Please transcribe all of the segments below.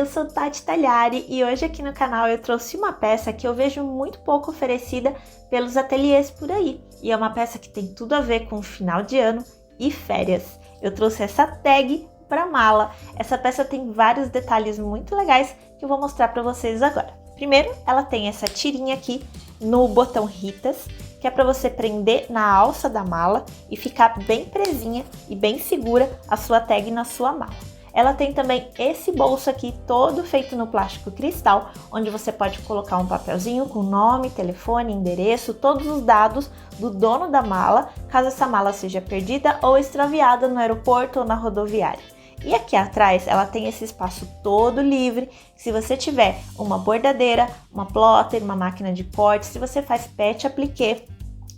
eu sou Tati Tagliari e hoje aqui no canal eu trouxe uma peça que eu vejo muito pouco oferecida pelos ateliês por aí. E é uma peça que tem tudo a ver com final de ano e férias. Eu trouxe essa tag para mala. Essa peça tem vários detalhes muito legais que eu vou mostrar para vocês agora. Primeiro, ela tem essa tirinha aqui no botão Ritas, que é para você prender na alça da mala e ficar bem presinha e bem segura a sua tag na sua mala. Ela tem também esse bolso aqui todo feito no plástico cristal, onde você pode colocar um papelzinho com nome, telefone, endereço, todos os dados do dono da mala, caso essa mala seja perdida ou extraviada no aeroporto ou na rodoviária. E aqui atrás ela tem esse espaço todo livre. Se você tiver uma bordadeira, uma plotter, uma máquina de corte, se você faz pet appliqué,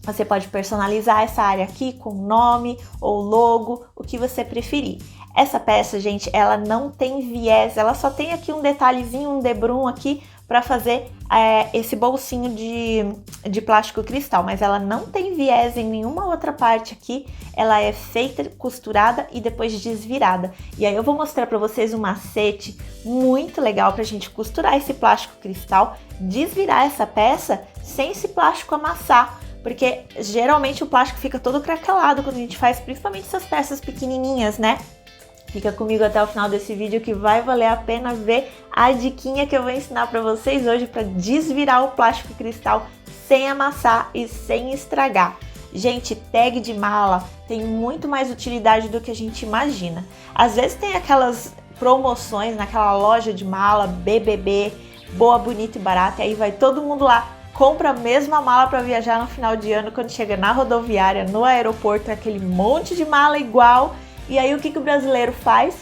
você pode personalizar essa área aqui com nome ou logo, o que você preferir. Essa peça, gente, ela não tem viés, ela só tem aqui um detalhezinho, um debrum aqui para fazer esse bolsinho de plástico cristal, mas ela não tem viés em nenhuma outra parte aqui. Ela é feita, costurada e depois desvirada. E aí eu vou mostrar para vocês um macete muito legal para a gente costurar esse plástico cristal, desvirar essa peça sem esse plástico amassar. Porque geralmente o plástico fica todo craquelado quando a gente faz, principalmente essas peças pequenininhas, né? Fica comigo até o final desse vídeo que vai valer a pena ver a diquinha que eu vou ensinar para vocês hoje para desvirar o plástico cristal sem amassar e sem estragar. Gente, tag de mala tem muito mais utilidade do que a gente imagina. Às vezes tem aquelas promoções naquela loja de mala BBB, boa, bonita e barata, e aí vai todo mundo lá, compra a mesma mala para viajar no final de ano, quando chega na rodoviária, no aeroporto, aquele monte de mala igual. E aí o que o brasileiro faz?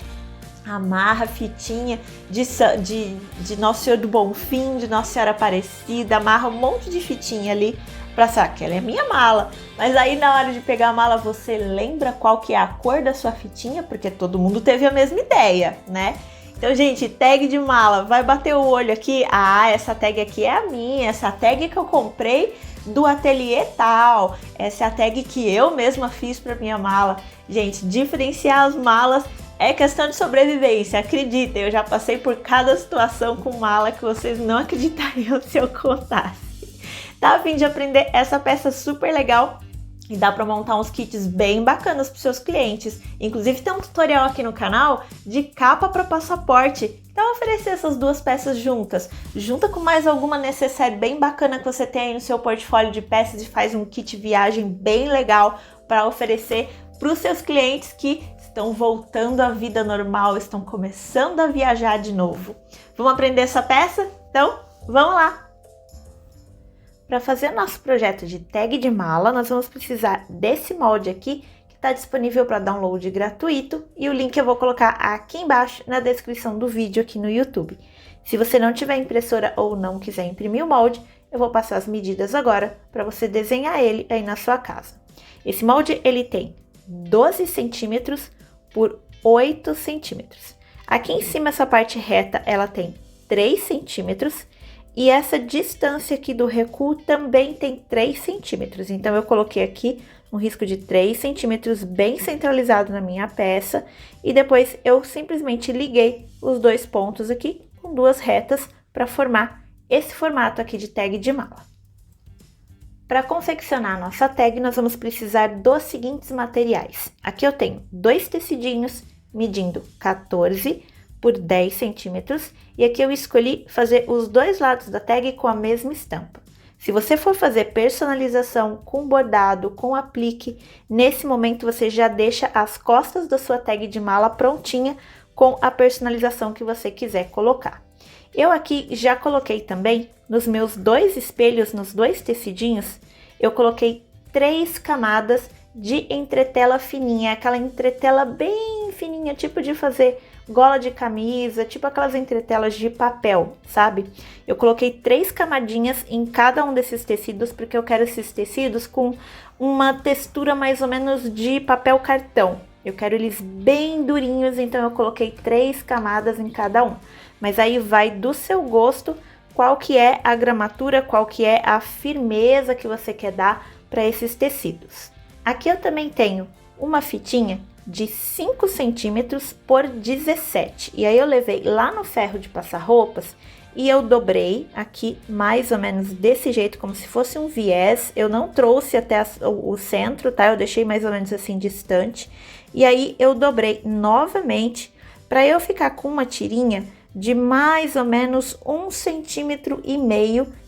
Amarra fitinha de Nosso Senhor do Bonfim, de Nossa Senhora Aparecida, amarra um monte de fitinha ali pra saber que ela é minha mala. Mas aí na hora de pegar a mala você lembra qual que é a cor da sua fitinha? Porque todo mundo teve a mesma ideia, né? Então, gente, tag de mala, vai bater o olho aqui, essa tag aqui é a minha, essa tag que eu comprei do ateliê tal, essa é a tag que eu mesma fiz para minha mala. Gente, diferenciar as malas é questão de sobrevivência, acreditem, eu já passei por cada situação com mala que vocês não acreditariam se eu contasse. Tá a fim de aprender essa peça super legal? E dá para montar uns kits bem bacanas para os seus clientes. Inclusive tem um tutorial aqui no canal de capa para passaporte. Então oferecer essas duas peças juntas, junta com mais alguma necessaire bem bacana que você tem aí no seu portfólio de peças e faz um kit viagem bem legal para oferecer para os seus clientes que estão voltando à vida normal, estão começando a viajar de novo. Vamos aprender essa peça? Então, vamos lá! Para fazer nosso projeto de tag de mala, nós vamos precisar desse molde aqui, que está disponível para download gratuito, e o link eu vou colocar aqui embaixo na descrição do vídeo aqui no YouTube. Se você não tiver impressora ou não quiser imprimir o molde, eu vou passar as medidas agora para você desenhar ele aí na sua casa. Esse molde ele tem 12 centímetros por 8 centímetros. Aqui em cima, essa parte reta, ela tem 3 centímetros. E essa distância aqui do recuo também tem 3 centímetros. Então, eu coloquei aqui um risco de 3 centímetros bem centralizado na minha peça. E depois eu simplesmente liguei os dois pontos aqui com duas retas para formar esse formato aqui de tag de mala. Para confeccionar a nossa tag, nós vamos precisar dos seguintes materiais. Aqui eu tenho 2 tecidinhos medindo 14 por 10 centímetros, e aqui eu escolhi fazer os dois lados da tag com a mesma estampa. Se você for fazer personalização com bordado, com aplique, nesse momento você já deixa as costas da sua tag de mala prontinha com a personalização que você quiser colocar. Eu aqui já coloquei também, nos meus dois espelhos, nos dois tecidinhos, eu coloquei 3 camadas de entretela fininha, aquela entretela bem fininha, tipo de fazer gola de camisa, tipo aquelas entretelas de papel, sabe? Eu coloquei 3 camadinhas em cada um desses tecidos, porque eu quero esses tecidos com uma textura mais ou menos de papel cartão. Eu quero eles bem durinhos, então eu coloquei 3 camadas em cada um. Mas aí vai do seu gosto, qual que é a gramatura, qual que é a firmeza que você quer dar para esses tecidos. Aqui eu também tenho uma fitinha de 5 centímetros por 17. E aí eu levei lá no ferro de passar roupas e eu dobrei aqui mais ou menos desse jeito, como se fosse um viés. Eu não trouxe até o centro, tá? Eu deixei mais ou menos assim distante. E aí eu dobrei novamente para eu ficar com uma tirinha de mais ou menos 1,5 centímetro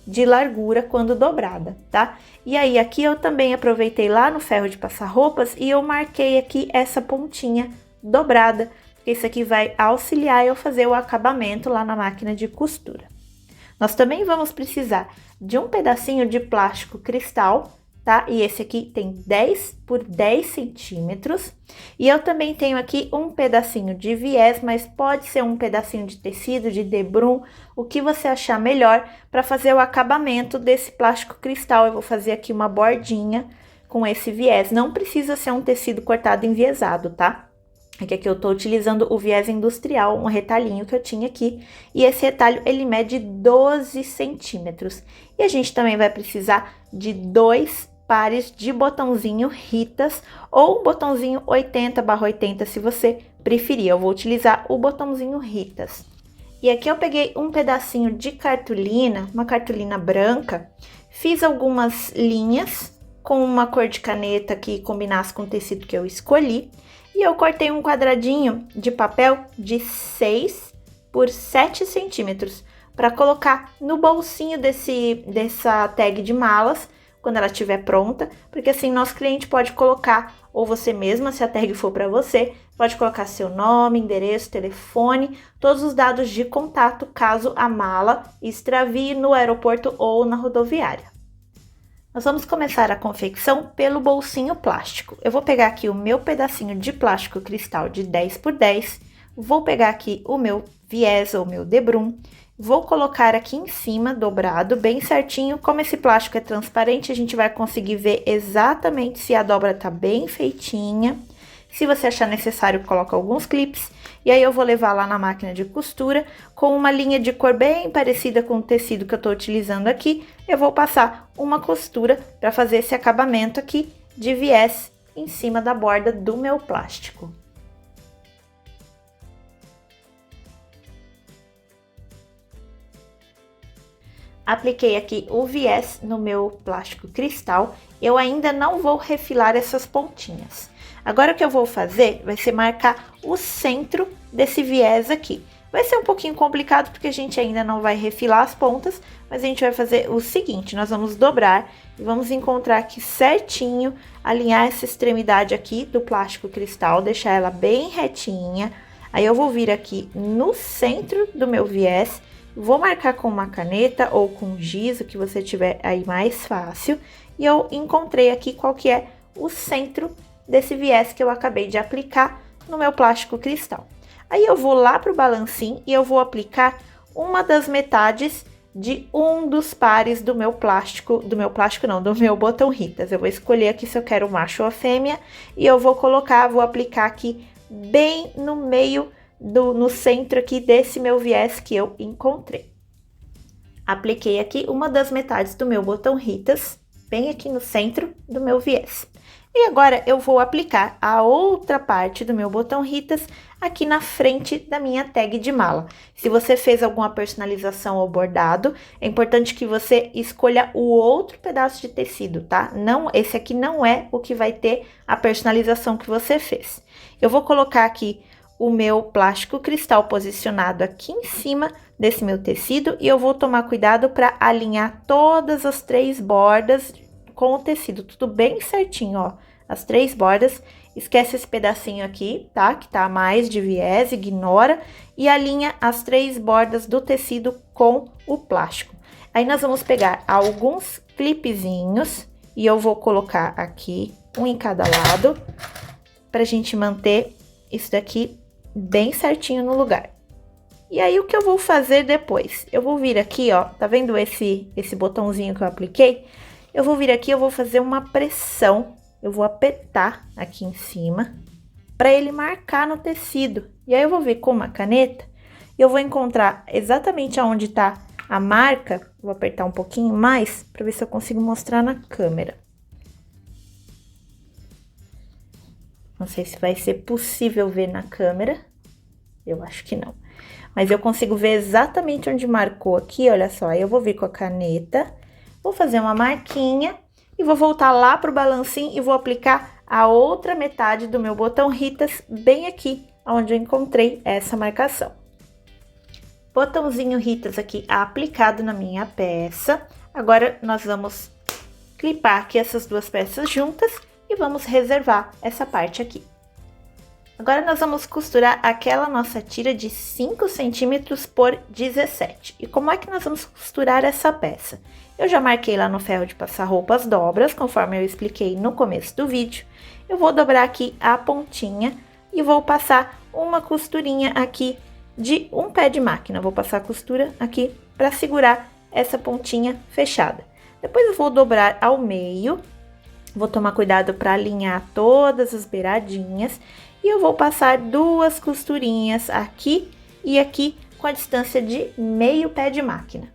de largura quando dobrada, tá? E aí aqui eu também aproveitei lá no ferro de passar roupas e eu marquei aqui essa pontinha dobrada, porque isso aqui vai auxiliar eu fazer o acabamento lá na máquina de costura. Nós também vamos precisar de um pedacinho de plástico cristal, tá? E esse aqui tem 10 por 10 centímetros. E eu também tenho aqui um pedacinho de viés, mas pode ser um pedacinho de tecido, de debrum, o que você achar melhor para fazer o acabamento desse plástico cristal. Eu vou fazer aqui uma bordinha com esse viés. Não precisa ser um tecido cortado enviesado, tá? É que aqui eu tô utilizando o viés industrial, um retalhinho que eu tinha aqui. E esse retalho, ele mede 12 centímetros. E a gente também vai precisar de 2 pares de botãozinho Ritas ou botãozinho 80/80, se você preferir. Eu vou utilizar o botãozinho Ritas. E aqui eu peguei um pedacinho de cartolina, uma cartolina branca, fiz algumas linhas com uma cor de caneta que combinasse com o tecido que eu escolhi. E eu cortei um quadradinho de papel de 6 por 7 centímetros para colocar no bolsinho dessa tag de malas, quando ela estiver pronta, porque assim nosso cliente pode colocar, ou você mesma, se a tag for para você, pode colocar seu nome, endereço, telefone, todos os dados de contato caso a mala extravie no aeroporto ou na rodoviária. Nós vamos começar a confecção pelo bolsinho plástico. Eu vou pegar aqui o meu pedacinho de plástico cristal de 10 por 10, vou pegar aqui o meu viés ou meu debrum, vou colocar aqui em cima, dobrado, bem certinho. Como esse plástico é transparente, a gente vai conseguir ver exatamente se a dobra tá bem feitinha. Se você achar necessário, coloca alguns clips. E aí eu vou levar lá na máquina de costura com uma linha de cor bem parecida com o tecido que eu tô utilizando aqui. Eu vou passar uma costura para fazer esse acabamento aqui de viés em cima da borda do meu plástico. Apliquei aqui o viés no meu plástico cristal. Eu ainda não vou refilar essas pontinhas. Agora o que eu vou fazer vai ser marcar o centro desse viés aqui. Vai ser um pouquinho complicado porque a gente ainda não vai refilar as pontas, mas a gente vai fazer o seguinte, nós vamos dobrar e vamos encontrar aqui certinho, alinhar essa extremidade aqui do plástico cristal, deixar ela bem retinha. Aí eu vou vir aqui no centro do meu viés, vou marcar com uma caneta ou com giz, o que você tiver aí mais fácil, e eu encontrei aqui qual que é o centro desse viés que eu acabei de aplicar no meu plástico cristal. Aí eu vou lá pro balancim e eu vou aplicar uma das metades de um dos pares do meu botão Ritas. Eu vou escolher aqui se eu quero macho ou fêmea e eu vou aplicar aqui bem no meio, no centro aqui desse meu viés que eu encontrei. Apliquei aqui uma das metades do meu botão Ritas, bem aqui no centro do meu viés. E agora eu vou aplicar a outra parte do meu botão Ritas aqui na frente da minha tag de mala. Se você fez alguma personalização ou bordado, é importante que você escolha o outro pedaço de tecido, tá? Não, esse aqui não é o que vai ter a personalização que você fez. Eu vou colocar aqui o meu plástico cristal posicionado aqui em cima desse meu tecido e eu vou tomar cuidado para alinhar todas as 3 bordas com o tecido, tudo bem certinho, ó, as 3 bordas. Esquece esse pedacinho aqui, tá? Que tá a mais de viés, ignora e alinha as 3 bordas do tecido com o plástico. Aí nós vamos pegar alguns clipezinhos e eu vou colocar aqui um em cada lado pra gente manter isso daqui bem certinho no lugar. E aí o que eu vou fazer depois? Eu vou vir aqui, ó, tá vendo esse botãozinho que eu apliquei? Eu vou vir aqui, eu vou fazer uma pressão, eu vou apertar aqui em cima para ele marcar no tecido. E aí eu vou vir com uma caneta e eu vou encontrar exatamente aonde tá a marca, vou apertar um pouquinho mais para ver se eu consigo mostrar na câmera. Não sei se vai ser possível ver na câmera. Eu acho que não. Mas eu consigo ver exatamente onde marcou aqui, olha só. Aí eu vou vir com a caneta, vou fazer uma marquinha e vou voltar lá pro balancinho e vou aplicar a outra metade do meu botão Ritas bem aqui, onde eu encontrei essa marcação. Botãozinho Ritas aqui aplicado na minha peça. Agora, nós vamos clipar aqui essas duas peças juntas e vamos reservar essa parte aqui. Agora, nós vamos costurar aquela nossa tira de 5 centímetros por 17. E como é que nós vamos costurar essa peça? Eu já marquei lá no ferro de passar roupa as dobras, conforme eu expliquei no começo do vídeo. Eu vou dobrar aqui a pontinha e vou passar uma costurinha aqui de um pé de máquina. Vou passar a costura aqui para segurar essa pontinha fechada. Depois eu vou dobrar ao meio, vou tomar cuidado para alinhar todas as beiradinhas e eu vou passar duas costurinhas aqui e aqui com a distância de meio pé de máquina.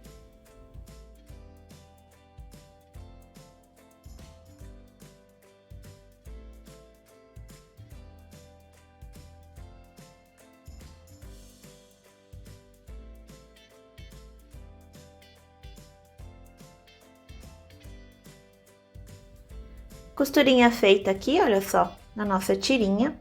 Costurinha feita aqui, olha só, na nossa tirinha.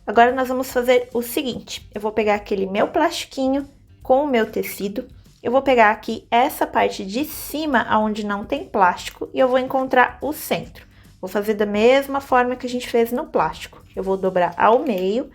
Agora, nós vamos fazer o seguinte, eu vou pegar aquele meu plastiquinho com o meu tecido, eu vou pegar aqui essa parte de cima, onde não tem plástico, e eu vou encontrar o centro. Vou fazer da mesma forma que a gente fez no plástico. Eu vou dobrar ao meio,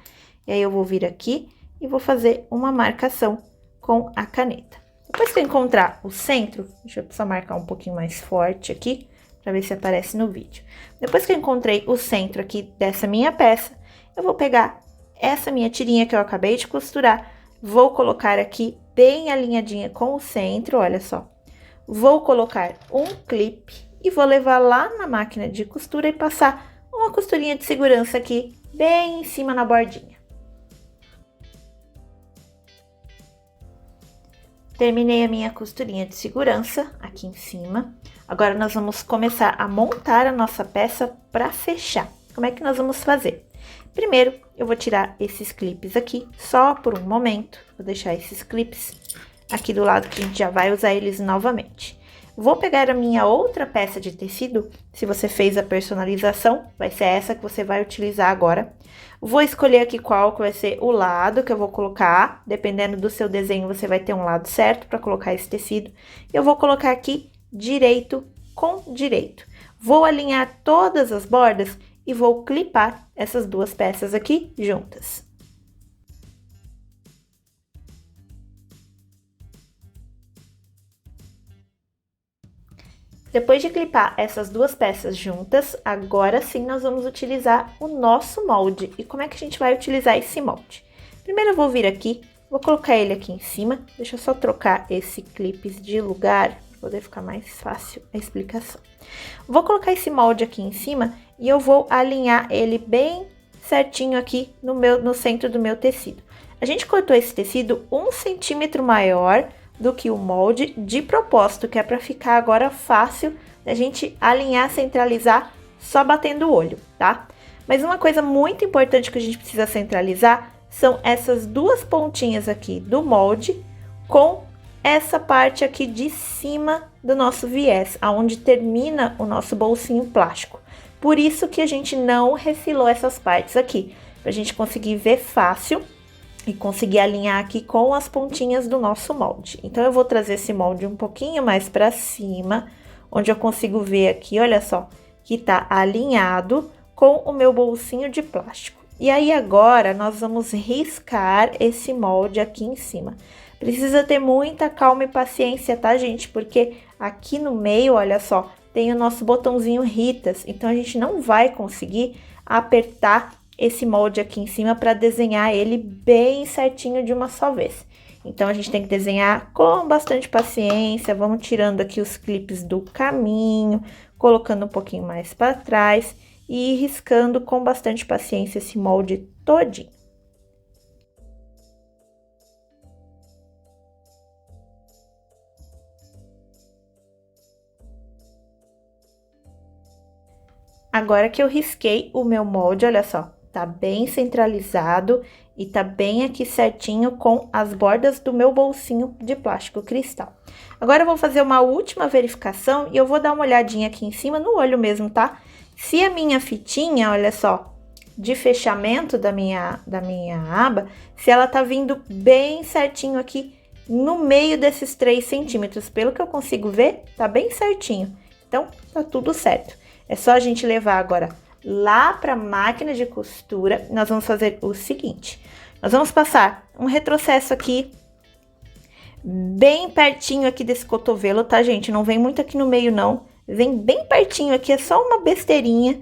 e aí eu vou vir aqui e vou fazer uma marcação com a caneta. Depois que eu encontrar o centro, deixa eu só marcar um pouquinho mais forte aqui, para ver se aparece no vídeo. Depois que eu encontrei o centro aqui dessa minha peça, eu vou pegar essa minha tirinha que eu acabei de costurar, vou colocar aqui bem alinhadinha com o centro, olha só. Vou colocar um clipe e vou levar lá na máquina de costura e passar uma costurinha de segurança aqui, bem em cima na bordinha. Terminei a minha costurinha de segurança aqui em cima. Agora, nós vamos começar a montar a nossa peça para fechar. Como é que nós vamos fazer? Primeiro, eu vou tirar esses clipes aqui, só por um momento. Vou deixar esses clipes aqui do lado, que a gente já vai usar eles novamente. Vou pegar a minha outra peça de tecido, se você fez a personalização, vai ser essa que você vai utilizar agora. Vou escolher aqui qual que vai ser o lado que eu vou colocar, dependendo do seu desenho, você vai ter um lado certo para colocar esse tecido. Eu vou colocar aqui direito com direito. Vou alinhar todas as bordas e vou clipar essas duas peças aqui juntas. Depois de clipar essas duas peças juntas, agora sim nós vamos utilizar o nosso molde. E como é que a gente vai utilizar esse molde? Primeiro eu vou vir aqui, vou colocar ele aqui em cima. Deixa eu só trocar esse clipe de lugar, para poder ficar mais fácil a explicação. Vou colocar esse molde aqui em cima e eu vou alinhar ele bem certinho aqui no centro do meu tecido. A gente cortou esse tecido 1 centímetro maior do que o molde de propósito, que é para ficar agora fácil da gente alinhar, centralizar, só batendo o olho, tá? Mas uma coisa muito importante que a gente precisa centralizar são essas duas pontinhas aqui do molde com essa parte aqui de cima do nosso viés, aonde termina o nosso bolsinho plástico. Por isso que a gente não refilou essas partes aqui, pra gente conseguir ver fácil e conseguir alinhar aqui com as pontinhas do nosso molde. Então, eu vou trazer esse molde um pouquinho mais para cima, onde eu consigo ver aqui, olha só, que tá alinhado com o meu bolsinho de plástico. E aí, agora, nós vamos riscar esse molde aqui em cima. Precisa ter muita calma e paciência, tá, gente? Porque aqui no meio, olha só, tem o nosso botãozinho Ritas. Então, a gente não vai conseguir apertar esse molde aqui em cima para desenhar ele bem certinho de uma só vez. Então, a gente tem que desenhar com bastante paciência. Vamos tirando aqui os clipes do caminho, colocando um pouquinho mais para trás e riscando com bastante paciência esse molde todinho. Agora que eu risquei o meu molde, olha só, tá bem centralizado e tá bem aqui certinho com as bordas do meu bolsinho de plástico cristal. Agora eu vou fazer uma última verificação e eu vou dar uma olhadinha aqui em cima no olho mesmo, tá? Se a minha fitinha, olha só, de fechamento da minha aba, se ela tá vindo bem certinho aqui no meio desses 3 centímetros, pelo que eu consigo ver, tá bem certinho. Então, tá tudo certo. É só a gente levar agora lá para a máquina de costura. Nós vamos fazer o seguinte: nós vamos passar um retrocesso aqui, bem pertinho aqui desse cotovelo, tá, gente? Não vem muito aqui no meio, não. Vem bem pertinho aqui, é só uma besteirinha.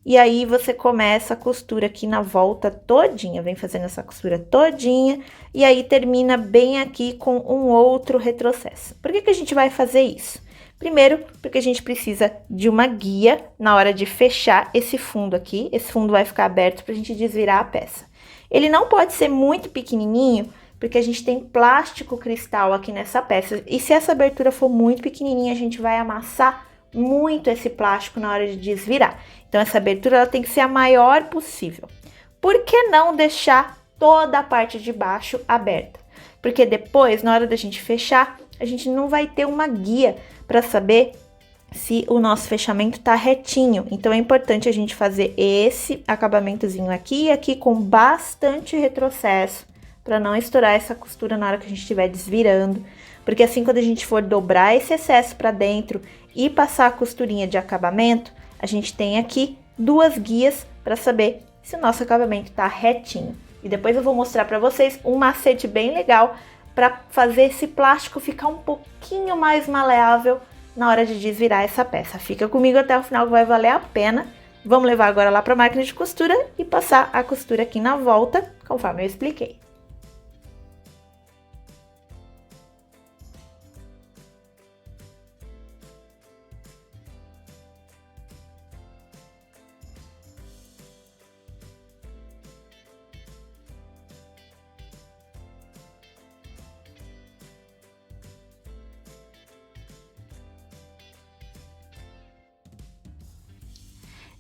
E aí, você começa a costura aqui na volta todinha. Vem fazendo essa costura todinha. E aí, termina bem aqui com um outro retrocesso. Por que a gente vai fazer isso? Primeiro, porque a gente precisa de uma guia na hora de fechar esse fundo aqui. Esse fundo vai ficar aberto pra gente desvirar a peça. Ele não pode ser muito pequenininho, porque a gente tem plástico cristal aqui nessa peça. E se essa abertura for muito pequenininha, a gente vai amassar muito esse plástico na hora de desvirar. Então, essa abertura ela tem que ser a maior possível. Por que não deixar toda a parte de baixo aberta? Porque depois, na hora da gente fechar, a gente não vai ter uma guia para saber se o nosso fechamento tá retinho. Então, é importante a gente fazer esse acabamentozinho aqui e aqui com bastante retrocesso, para não estourar essa costura na hora que a gente estiver desvirando. Porque assim, quando a gente for dobrar esse excesso para dentro e passar a costurinha de acabamento, a gente tem aqui 2 guias para saber se o nosso acabamento tá retinho. E depois eu vou mostrar para vocês um macete bem legal para fazer esse plástico ficar um pouquinho mais maleável na hora de desvirar essa peça. Fica comigo até o final que vai valer a pena. Vamos levar agora lá para a máquina de costura e passar a costura aqui na volta, conforme eu expliquei.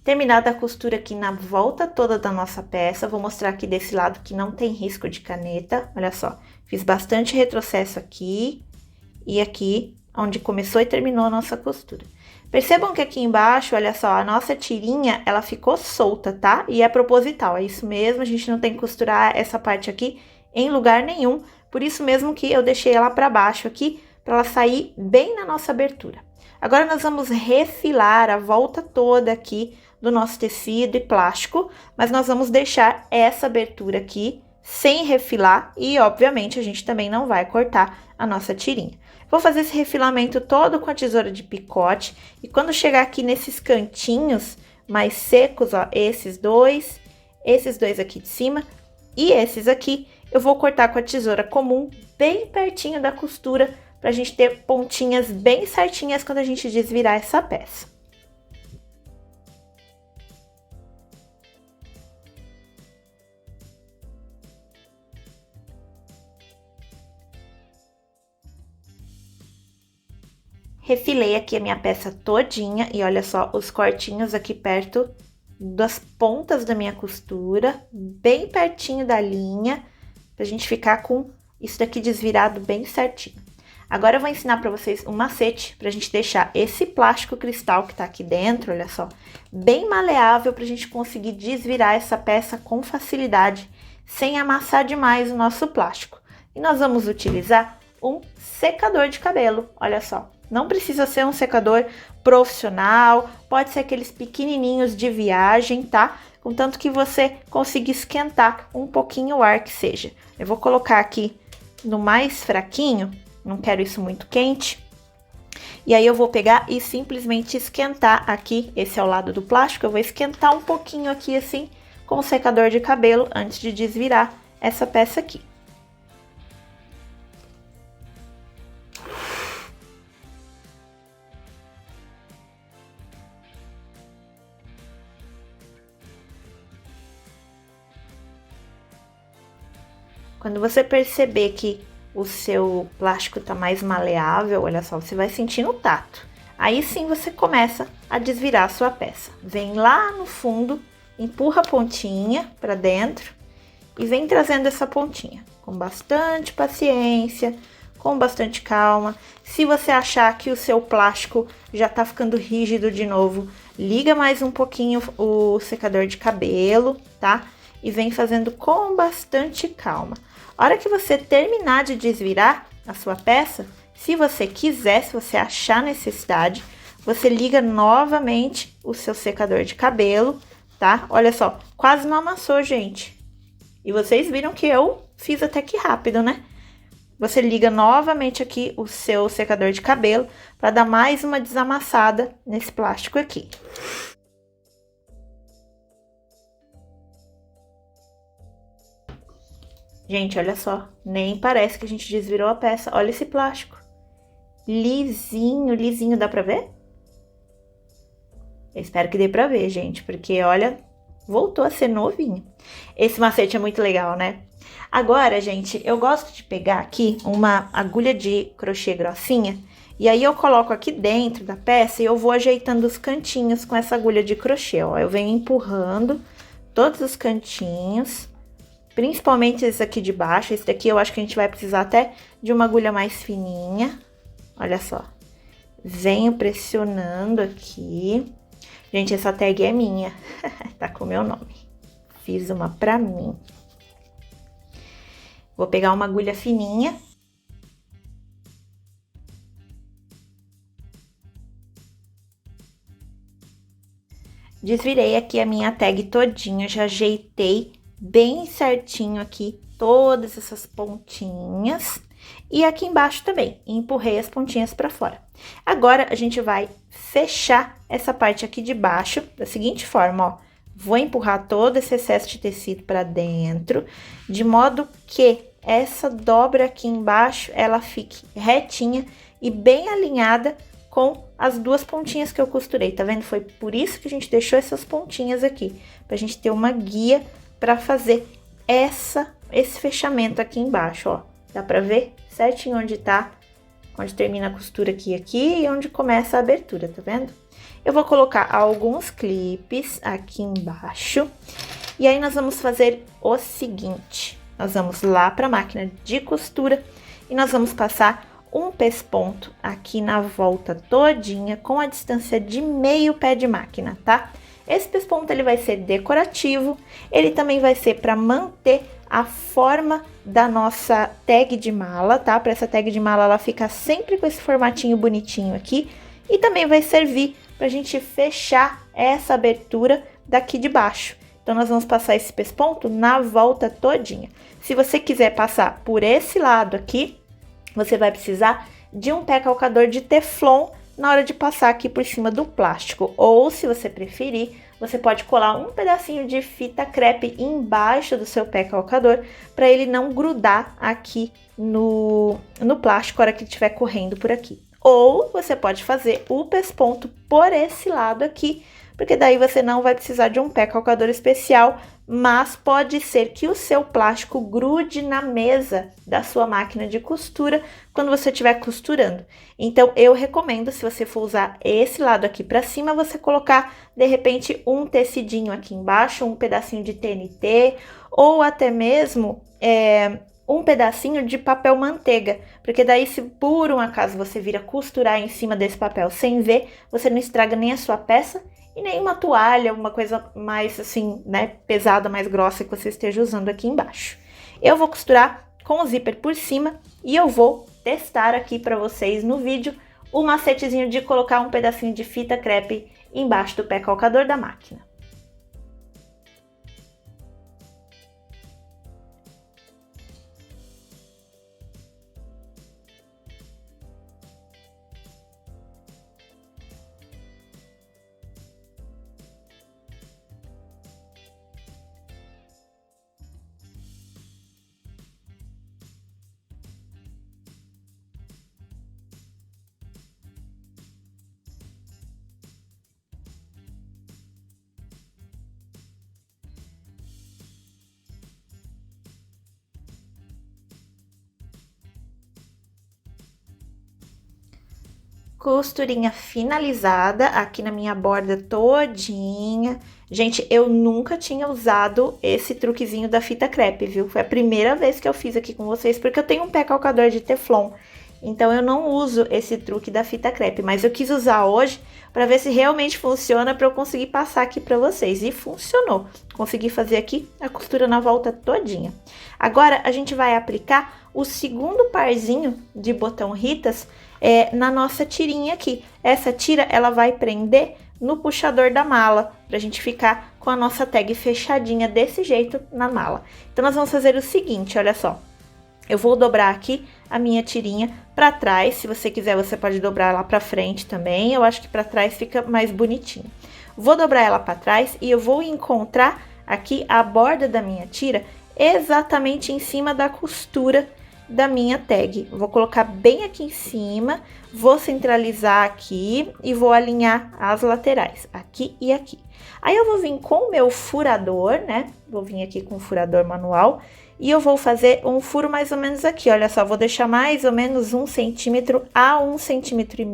Terminada a costura aqui na volta toda da nossa peça, vou mostrar aqui desse lado que não tem risco de caneta. Olha só, fiz bastante retrocesso aqui e aqui, onde começou e terminou a nossa costura. Percebam que aqui embaixo, olha só, a nossa tirinha, ela ficou solta, tá? E é proposital, é isso mesmo, a gente não tem que costurar essa parte aqui em lugar nenhum. Por isso mesmo que eu deixei ela para baixo aqui, para ela sair bem na nossa abertura. Agora, nós vamos refilar a volta toda aqui do nosso tecido e plástico, mas nós vamos deixar essa abertura aqui sem refilar e, obviamente, a gente também não vai cortar a nossa tirinha. Vou fazer esse refilamento todo com a tesoura de picote e quando chegar aqui nesses cantinhos mais secos, ó, esses dois aqui de cima e esses aqui, eu vou cortar com a tesoura comum bem pertinho da costura para a gente ter pontinhas bem certinhas quando a gente desvirar essa peça. Refilei aqui a minha peça todinha e olha só os cortinhos aqui perto das pontas da minha costura, bem pertinho da linha, pra gente ficar com isso daqui desvirado bem certinho. Agora eu vou ensinar pra vocês um macete pra gente deixar esse plástico cristal que tá aqui dentro, olha só, bem maleável pra gente conseguir desvirar essa peça com facilidade, sem amassar demais o nosso plástico. E nós vamos utilizar um secador de cabelo, olha só. Não precisa ser um secador profissional, pode ser aqueles pequenininhos de viagem, tá? Contanto que você consiga esquentar um pouquinho o ar que seja. Eu vou colocar aqui no mais fraquinho, não quero isso muito quente. E aí eu vou pegar e simplesmente esquentar aqui, esse é o lado do plástico, eu vou esquentar um pouquinho aqui assim com o secador de cabelo antes de desvirar essa peça aqui. Quando você perceber que o seu plástico tá mais maleável, olha só, você vai sentir no tato. Aí sim você começa a desvirar a sua peça. Vem lá no fundo empurra a pontinha para dentro e vem trazendo essa pontinha com bastante paciência, com bastante calma. Se você achar que o seu plástico já tá ficando rígido de novo, liga mais um pouquinho o secador de cabelo, tá? E vem fazendo com bastante calma. A hora que você terminar de desvirar a sua peça, se você quiser, se você achar necessidade, você liga novamente o seu secador de cabelo, tá? Olha só, quase não amassou, gente. E vocês viram que eu fiz até que rápido, né? Você liga novamente aqui o seu secador de cabelo para dar mais uma desamassada nesse plástico aqui. Gente, olha só, nem parece que a gente desvirou a peça. Olha esse plástico. Lisinho, lisinho, dá pra ver? Eu espero que dê pra ver, gente, porque olha, voltou a ser novinho. Esse macete é muito legal, né? Agora, gente, eu gosto de pegar aqui uma agulha de crochê grossinha e aí eu coloco aqui dentro da peça e eu vou ajeitando os cantinhos com essa agulha de crochê, ó. Eu venho empurrando todos os cantinhos, principalmente esse aqui de baixo. Esse daqui eu acho que a gente vai precisar até de uma agulha mais fininha. Olha só. Venho pressionando aqui. Gente, essa tag é minha. Tá com o meu nome. Fiz uma pra mim. Vou pegar uma agulha fininha. Desvirei aqui a minha tag todinha, já ajeitei bem certinho aqui todas essas pontinhas. E aqui embaixo também, empurrei as pontinhas para fora. Agora, a gente vai fechar essa parte aqui de baixo da seguinte forma, ó. Vou empurrar todo esse excesso de tecido para dentro, de modo que essa dobra aqui embaixo, ela fique retinha e bem alinhada com as duas pontinhas que eu costurei, tá vendo? Foi por isso que a gente deixou essas pontinhas aqui, pra gente ter uma guia para fazer esse fechamento aqui embaixo, ó. Dá pra ver certinho onde tá, onde termina a costura aqui e onde começa a abertura, tá vendo? Eu vou colocar alguns clipes aqui embaixo. E aí, nós vamos fazer o seguinte. Nós vamos lá pra máquina de costura e nós vamos passar um pesponto aqui na volta todinha com a distância de meio pé de máquina, tá? Esse pesponto, ele vai ser decorativo, ele também vai ser para manter a forma da nossa tag de mala, tá? Para essa tag de mala, ela fica sempre com esse formatinho bonitinho aqui. E também vai servir pra gente fechar essa abertura daqui de baixo. Então, nós vamos passar esse pesponto na volta todinha. Se você quiser passar por esse lado aqui, você vai precisar de um pé calcador de teflon na hora de passar aqui por cima do plástico. Ou, se você preferir, você pode colar um pedacinho de fita crepe embaixo do seu pé calcador para ele não grudar aqui no plástico na hora que estiver correndo por aqui. Ou você pode fazer o pesponto por esse lado aqui, porque daí você não vai precisar de um pé calcador especial, mas pode ser que o seu plástico grude na mesa da sua máquina de costura quando você estiver costurando. Então, eu recomendo, se você for usar esse lado aqui para cima, você colocar, de repente, um tecidinho aqui embaixo, um pedacinho de TNT, ou até mesmo um pedacinho de papel manteiga, porque daí, se por um acaso você vir a costurar em cima desse papel sem ver, você não estraga nem a sua peça e nem uma toalha, uma coisa mais assim, né, pesada, mais grossa que você esteja usando aqui embaixo. Eu vou costurar com o zíper por cima e eu vou testar aqui para vocês no vídeo o macetezinho de colocar um pedacinho de fita crepe embaixo do pé calcador da máquina. costurinha finalizada aqui na minha borda todinha. Gente, eu nunca tinha usado esse truquezinho da fita crepe, viu? Foi a primeira vez que eu fiz aqui com vocês, porque eu tenho um pé calcador de Teflon. Então, eu não uso esse truque da fita crepe, mas eu quis usar hoje para ver se realmente funciona, para eu conseguir passar aqui para vocês. E funcionou. Consegui fazer aqui a costura na volta todinha. Agora, a gente vai aplicar o segundo parzinho de botão Ritas na nossa tirinha aqui. Essa tira, ela vai prender no puxador da mala, pra gente ficar com a nossa tag fechadinha desse jeito na mala. Então, nós vamos fazer o seguinte, olha só. Eu vou dobrar aqui a minha tirinha pra trás. Se você quiser, você pode dobrar lá pra frente também. Eu acho que pra trás fica mais bonitinho. Vou dobrar ela pra trás e eu vou encontrar aqui a borda da minha tira exatamente em cima da costura da minha tag. Vou colocar bem aqui em cima, vou centralizar aqui e vou alinhar as laterais, aqui e aqui. Aí eu vou vir com o meu furador, né? Vou vir aqui com o furador manual e eu vou fazer um furo mais ou menos aqui, olha só, vou deixar mais ou menos 1 centímetro a 1,5 centímetros,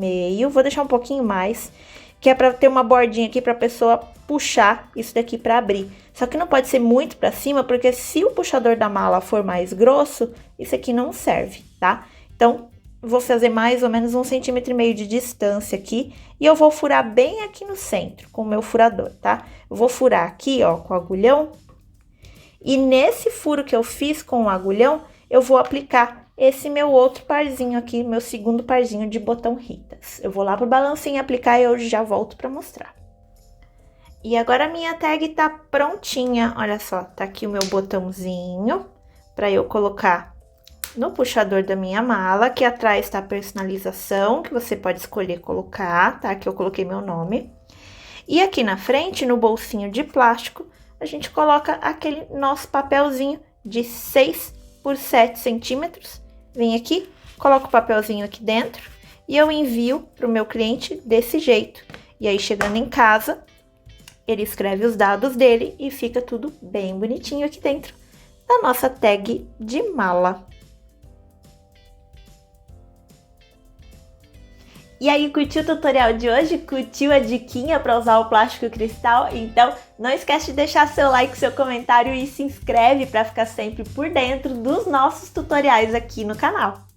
vou deixar um pouquinho mais, que é para ter uma bordinha aqui para a pessoa puxar isso daqui para abrir. Só que não pode ser muito para cima, porque se o puxador da mala for mais grosso, isso aqui não serve, tá? Então, vou fazer mais ou menos 1,5 centímetros de distância aqui, e eu vou furar bem aqui no centro, com o meu furador, tá? Eu vou furar aqui, ó, com o agulhão, e nesse furo que eu fiz com o agulhão, eu vou aplicar esse meu outro parzinho aqui, meu segundo parzinho de botão Ritas. Eu vou lá pro balancinho aplicar e eu já volto pra mostrar. E agora a minha tag tá prontinha, olha só, tá aqui o meu botãozinho pra eu colocar no puxador da minha mala, que atrás tá a personalização, que você pode escolher colocar, tá? Aqui eu coloquei meu nome. E aqui na frente, no bolsinho de plástico, a gente coloca aquele nosso papelzinho de 6 por 7 centímetros. Vem aqui, coloco o papelzinho aqui dentro e eu envio para o meu cliente desse jeito. E aí, chegando em casa, ele escreve os dados dele e fica tudo bem bonitinho aqui dentro da nossa tag de mala. E aí, curtiu o tutorial de hoje? Curtiu a diquinha para usar o plástico cristal? Então, não esquece de deixar seu like, seu comentário e se inscreve para ficar sempre por dentro dos nossos tutoriais aqui no canal.